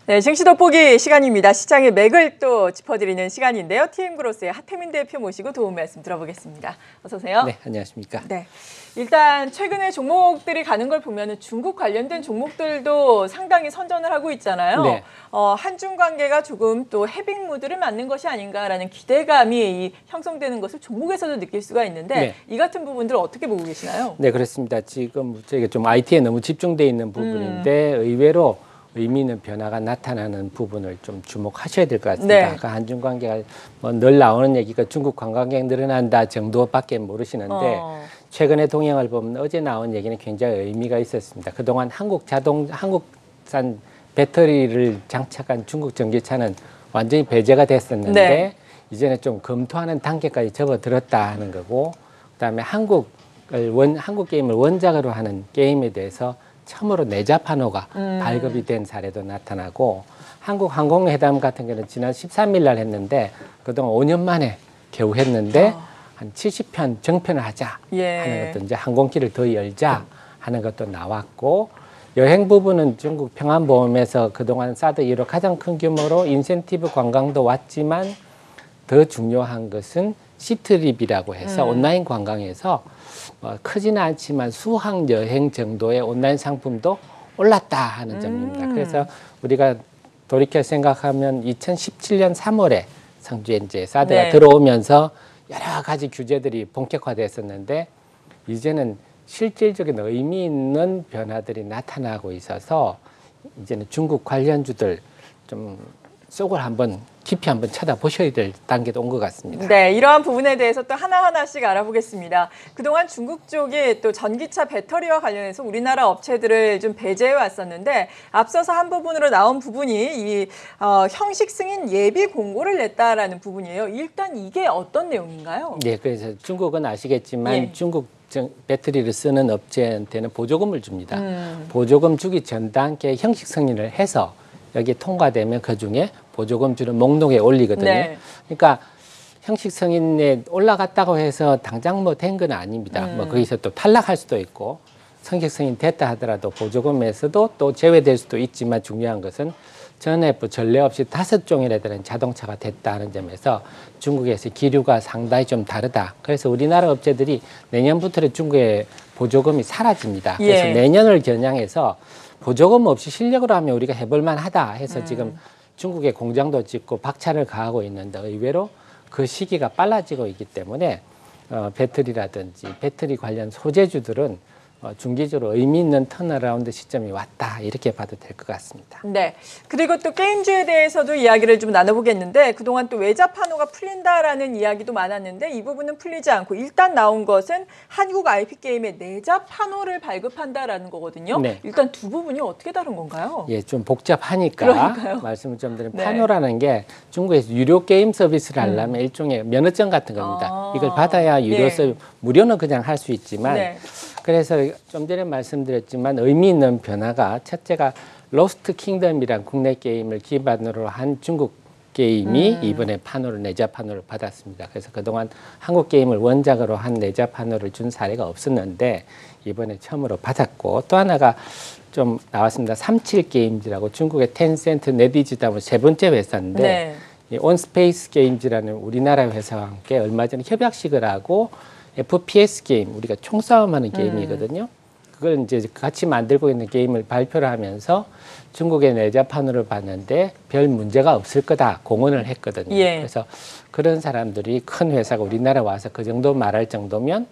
네, 증시 돋보기 시간입니다. 시장의 맥을 또 짚어드리는 시간인데요. TM그로스의 하태민 대표 모시고 도움 말씀 들어보겠습니다. 어서 오세요. 네, 안녕하십니까. 네, 일단 최근에 종목들이 가는 걸 보면 중국 관련된 종목들도 상당히 선전을 하고 있잖아요. 네. 한중 관계가 조금 또 해빙 무드를 맞는 것이 아닌가라는 기대감이 형성되는 것을 종목에서도 느낄 수가 있는데 네. 이 같은 부분들 어떻게 보고 계시나요? 네, 그렇습니다. 지금 저희가 좀 IT에 너무 집중돼 있는 부분인데 의외로 의미 있는 변화가 나타나는 부분을 좀 주목하셔야 될 것 같습니다. 네. 아까 한중 관계가 늘 나오는 얘기가 중국 관광객 늘어난다 정도밖에 모르시는데 최근의 동향을 보면 어제 나온 얘기는 굉장히 의미가 있었습니다. 그동안 한국산 배터리를 장착한 중국 전기차는 완전히 배제가 됐었는데 네. 이제는 좀 검토하는 단계까지 접어들었다 하는 거고, 그다음에 한국 게임을 원작으로 하는 게임에 대해서 처음으로 내자 판호가 발급이 된 사례도 나타나고, 한국항공회담 같은 경우는 지난 13일 날 했는데 그동안 5년 만에 겨우 했는데 한 70편 정편을 하자 하는 것도, 이제 항공기를 더 열자 하는 것도 나왔고, 여행 부분은 중국 평안보험에서 그동안 사드 이후로 가장 큰 규모로 인센티브 관광도 왔지만 더 중요한 것은 시트립이라고 해서 온라인 관광에서 크지는 않지만 수학 여행 정도의 온라인 상품도 올랐다 하는 점입니다. 그래서 우리가 돌이켜 생각하면 2017년 3월에 성주에 이제 사드가 들어오면서 여러 가지 규제들이 본격화됐었는데 이제는 실질적인 의미 있는 변화들이 나타나고 있어서 이제는 중국 관련주들 좀 속을 깊이 한번 쳐다보셔야 될 단계도 온 것 같습니다. 네, 이러한 부분에 대해서 또 하나하나씩 알아보겠습니다. 그동안 중국 쪽이 또 전기차 배터리와 관련해서 우리나라 업체들을 좀 배제해 왔었는데, 앞서서 한 부분으로 나온 부분이 형식 승인 예비 공고를 냈다라는 부분이에요. 일단 이게 어떤 내용인가요? 네, 그래서 중국은 아시겠지만 중국 배터리를 쓰는 업체한테는 보조금을 줍니다. 보조금 주기 전 단계에 형식 승인을 해서 여기 통과되면 그중에 보조금 주는 목록에 올리거든요. 네. 그러니까 형식 승인에 올라갔다고 해서 당장 된 건 아닙니다. 거기서 또 탈락할 수도 있고, 형식 승인 됐다 하더라도 보조금에서도 또 제외될 수도 있지만, 중요한 것은 전해부 전례 없이 5종이나 되는 자동차가 됐다는 점에서 중국에서 기류가 상당히 좀 다르다. 그래서 우리나라 업체들이 내년부터는 중국의 보조금이 사라집니다. 그래서 내년을 겨냥해서 보조금 없이 실력으로 하면 우리가 해볼만 하다 해서 지금 중국의 공장도 짓고 박차를 가하고 있는데, 의외로 그 시기가 빨라지고 있기 때문에 배터리라든지 배터리 관련 소재주들은 중기적으로 의미 있는 턴어라운드 시점이 왔다, 이렇게 봐도 될 것 같습니다. 네. 그리고 또 게임주에 대해서도 이야기를 좀 나눠보겠는데, 그동안 또 외자 판호가 풀린다라는 이야기도 많았는데 이 부분은 풀리지 않고 일단 나온 것은 한국 IP게임의 내자 판호를 발급한다라는 거거든요. 네. 일단 두 부분이 어떻게 다른 건가요? 예, 좀 복잡하니까 그러니까요. 말씀을 좀 드리면, 판호라는 게 중국에서 유료 게임 서비스를 하려면 일종의 면허증 같은 겁니다. 이걸 받아야 유료 서비스, 무료는 그냥 할 수 있지만 그래서 좀 전에 말씀드렸지만 의미 있는 변화가, 첫째가 로스트 킹덤이란 국내 게임을 기반으로 한 중국 게임이 이번에 판호를, 내자 판호를 받았습니다. 그래서 그동안 한국 게임을 원작으로 한 내자 판호를 준 사례가 없었는데 이번에 처음으로 받았고, 또 하나가 좀 나왔습니다. 37 게임즈라고 중국의 텐센트, 네디지담을 세 번째 회사인데 이 온스페이스 게임즈라는 우리나라 회사와 함께 얼마 전에 협약식을 하고 FPS 게임, 우리가 총싸움하는 게임이거든요. 그걸 이제 같이 만들고 있는 게임을 발표를 하면서 중국의 내자 판호를 봤는데 별 문제가 없을 거다 공언을 했거든요. 그래서 그런 사람들이, 큰 회사가 우리나라 와서 그 정도 말할 정도면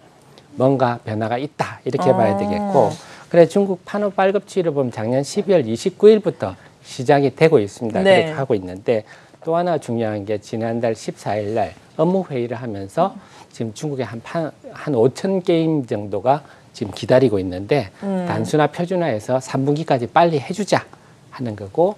뭔가 변화가 있다, 이렇게 봐야 되겠고, 그래 중국 판호 발급 취를 보면 작년 12월 29일부터 시작이 되고 있습니다. 그렇게 하고 있는데, 또 하나 중요한 게 지난달 14일 날 업무 회의를 하면서 지금 중국에 한 5천 게임 정도가 지금 기다리고 있는데 단순화 표준화해서 3분기까지 빨리 해주자 하는 거고,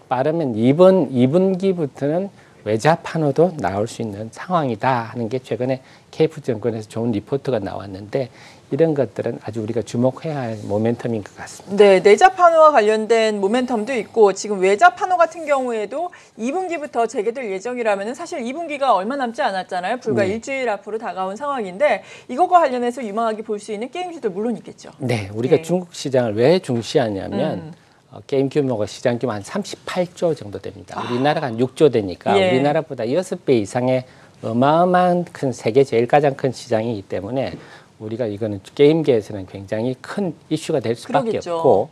빠르면 2분기부터는 외자 판호도 나올 수 있는 상황이다 하는 게 최근에 KF증권에서 좋은 리포트가 나왔는데, 이런 것들은 아주 우리가 주목해야 할 모멘텀인 것 같습니다. 네, 내자 판호와 관련된 모멘텀도 있고, 지금 외자 판호 같은 경우에도 2분기부터 재개될 예정이라면 사실 2분기가 얼마 남지 않았잖아요. 불과 일주일 앞으로 다가온 상황인데, 이것과 관련해서 유망하게 볼 수 있는 게임주도 물론 있겠죠. 네, 우리가 중국 시장을 왜 중시하냐면 게임 규모가 시장 규모 한 38조 정도 됩니다. 우리나라가 한 6조 되니까 예. 우리나라보다 6배 이상의 어마어마한 큰 세계 제일 가장 큰 시장이기 때문에 우리가 이거는 게임계에서는 굉장히 큰 이슈가 될 수밖에 그러겠죠. 없고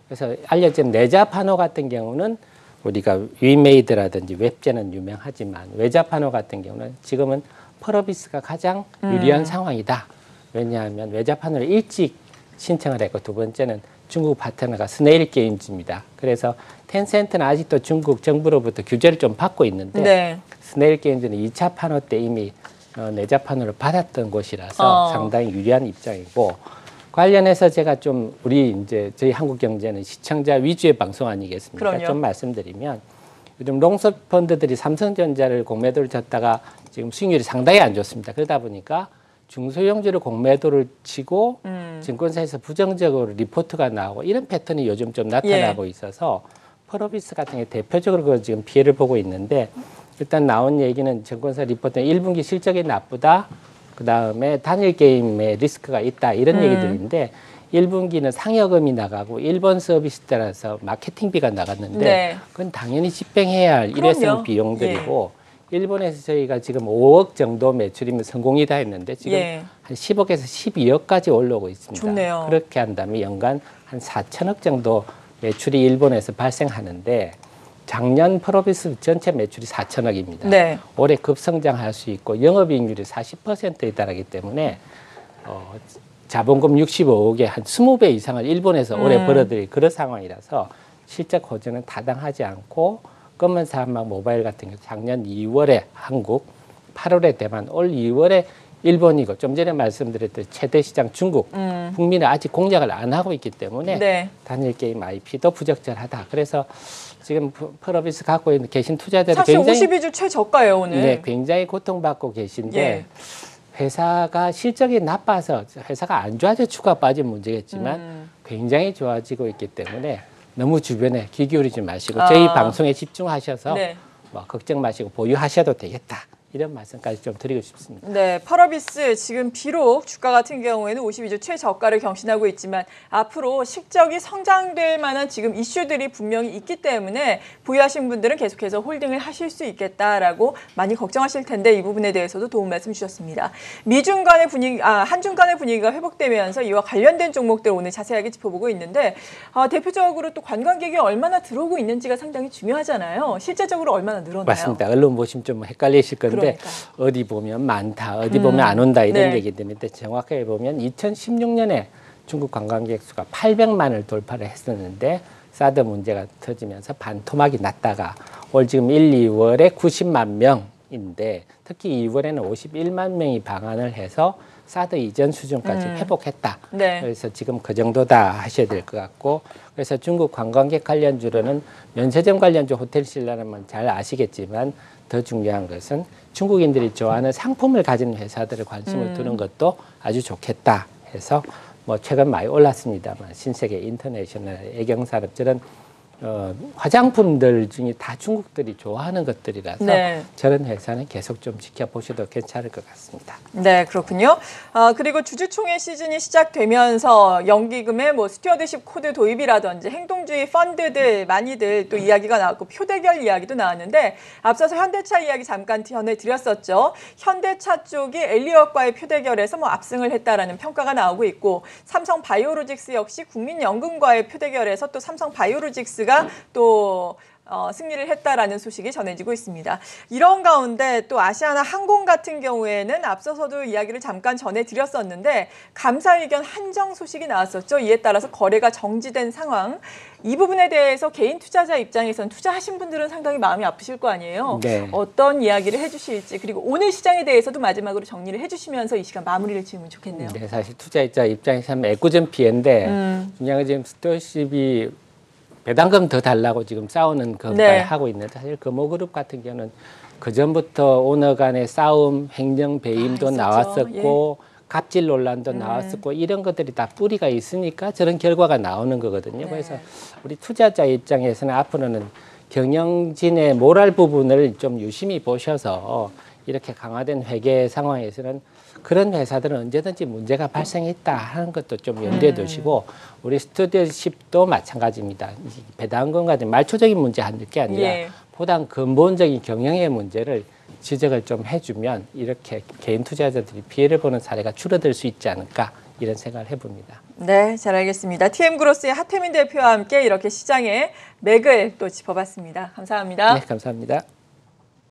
그래서 알려진 내자판호 같은 경우는 우리가 위메이드라든지 웹제는 유명하지만 외자판호 같은 경우는 지금은 펄어비스가 가장 유리한 상황이다. 왜냐하면 외자판호를 일찍 신청을 했고 두 번째는 중국 파트너가 스네일 게임즈입니다. 그래서 텐센트는 아직도 중국 정부로부터 규제를 좀 받고 있는데 네. 스네일 게임즈는 2차 판호 때 이미 내자 판호를 받았던 곳이라서 상당히 유리한 입장이고 관련해서 제가 좀 우리 이제 저희 한국경제는 시청자 위주의 방송 아니겠습니까? 그럼요. 좀 말씀드리면 요즘 롱숏 펀드들이 삼성전자를 공매도를 쳤다가 지금 수익률이 상당히 안 좋습니다. 그러다 보니까 중소형주를 공매도를 치고 증권사에서 부정적으로 리포트가 나오고 이런 패턴이 요즘 좀 나타나고 있어서 펄어비스 같은 게 대표적으로 지금 피해를 보고 있는데 일단 나온 얘기는 증권사 리포트는 1분기 실적이 나쁘다. 그다음에 단일 게임에 리스크가 있다. 이런 얘기들인데 1분기는 상여금이 나가고 일본 서비스 따라서 마케팅비가 나갔는데 네. 그건 당연히 집행해야 할 일회성 비용들이고 일본에서 저희가 지금 5억 정도 매출이면 성공이다 했는데 지금 한 10억에서 12억까지 올라오고 있습니다. 좋네요. 그렇게 한다면 연간 한 4천억 정도 매출이 일본에서 발생하는데 작년 펄어비스 전체 매출이 4천억입니다. 네. 올해 급성장할 수 있고 영업이익률이 40%에 달하기 때문에 자본금 65억에 한 20배 이상을 일본에서 올해 벌어들일 그런 상황이라서 실적 호전은 타당하지 않고 검은 사막 모바일 같은 경우 작년 2월에 한국, 8월에 대만, 올 2월에 일본이고 좀 전에 말씀드렸던 최대 시장 중국, 북미는 아직 공략을 안 하고 있기 때문에 단일 게임 IP도 부적절하다. 그래서 지금 펄어비스 갖고 계신 투자자들이 사실 굉장히 52주 최저가예요 오늘. 네, 굉장히 고통받고 계신데 회사가 실적이 나빠서 회사가 안 좋아져 주가 빠진 문제겠지만 굉장히 좋아지고 있기 때문에 너무 주변에 귀 기울이지 마시고 저희 방송에 집중하셔서 뭐 걱정 마시고 보유하셔도 되겠다. 이런 말씀까지 좀 드리고 싶습니다. 네, 펄어비스 지금 비록 주가 같은 경우에는 52주 최저가를 경신하고 있지만 앞으로 실적이 성장될 만한 지금 이슈들이 분명히 있기 때문에 보유하신 분들은 계속해서 홀딩을 하실 수 있겠다라고 많이 걱정하실 텐데 이 부분에 대해서도 도움 말씀 주셨습니다. 미중 간의 분위기, 한중 간의 분위기가 회복되면서 이와 관련된 종목들 오늘 자세하게 짚어보고 있는데 대표적으로 또 관광객이 얼마나 들어오고 있는지가 상당히 중요하잖아요. 실제적으로 얼마나 늘어나요? 맞습니다. 언론 보시면 좀 헷갈리실 건데 어디 보면 많다, 어디 보면 안 온다 이런 얘기들인데 정확하게 보면 2016년에 중국 관광객 수가 800만을 돌파를 했었는데 사드 문제가 터지면서 반토막이 났다가 올 지금 1, 2월에 90만 명인데 특히 2월에는 51만 명이 방한을 해서 사드 이전 수준까지 회복했다. 그래서 지금 그 정도다 하셔야 될 것 같고 그래서 중국 관광객 관련주로는 면세점 관련주 호텔신라는 잘 아시겠지만 더 중요한 것은 중국인들이 좋아하는 상품을 가진 회사들을 관심을 두는 것도 아주 좋겠다 해서 뭐 최근 많이 올랐습니다만 신세계 인터내셔널 애경산업 저런 화장품들 중에 다 중국들이 좋아하는 것들이라서 저런 회사는 계속 좀 지켜보셔도 괜찮을 것 같습니다. 네, 그렇군요. 그리고 주주총회 시즌이 시작되면서 연기금의 뭐 스튜어드십 코드 도입이라든지 행동주의 펀드들 많이들 또 이야기가 나왔고 표대결 이야기도 나왔는데 앞서서 현대차 이야기 잠깐 전해드렸었죠. 현대차 쪽이 엘리엇과의 표대결에서 뭐 압승을 했다라는 평가가 나오고 있고 삼성바이오로직스 역시 국민연금과의 표대결에서 또 삼성바이오로직스가 또 승리를 했다라는 소식이 전해지고 있습니다. 이런 가운데 또 아시아나 항공 같은 경우에는 앞서서도 이야기를 잠깐 전해드렸었는데 감사의견 한정 소식이 나왔었죠. 이에 따라서 거래가 정지된 상황. 이 부분에 대해서 개인 투자자 입장에서는 투자하신 분들은 상당히 마음이 아프실 거 아니에요. 어떤 이야기를 해주실지 그리고 오늘 시장에 대해서도 마지막으로 정리를 해주시면서 이 시간 마무리를 지으면 좋겠네요. 네, 사실 투자자 입장에서는 애꿎은 피해인데 그냥 지금 스토어십이 배당금 더 달라고 지금 싸우는 것까지 하고 있는데 사실 금호그룹 같은 경우는 그전부터 오너 간의 싸움, 횡령 배임도 나왔었고 갑질 논란도 나왔었고 이런 것들이 다 뿌리가 있으니까 저런 결과가 나오는 거거든요. 그래서 우리 투자자 입장에서는 앞으로는 경영진의 모랄 부분을 좀 유심히 보셔서 이렇게 강화된 회계 상황에서는 그런 회사들은 언제든지 문제가 발생했다 하는 것도 좀 염두에 두시고 우리 스튜디오십도 마찬가지입니다. 배당금 같은 말초적인 문제 할 게 아니라 예. 보다 근본적인 경영의 문제를 지적을 좀 해주면 이렇게 개인 투자자들이 피해를 보는 사례가 줄어들 수 있지 않을까 이런 생각을 해봅니다. 네, 잘 알겠습니다. TM그로스의 하태민 대표와 함께 이렇게 시장의 맥을 또 짚어봤습니다. 감사합니다. 네, 감사합니다.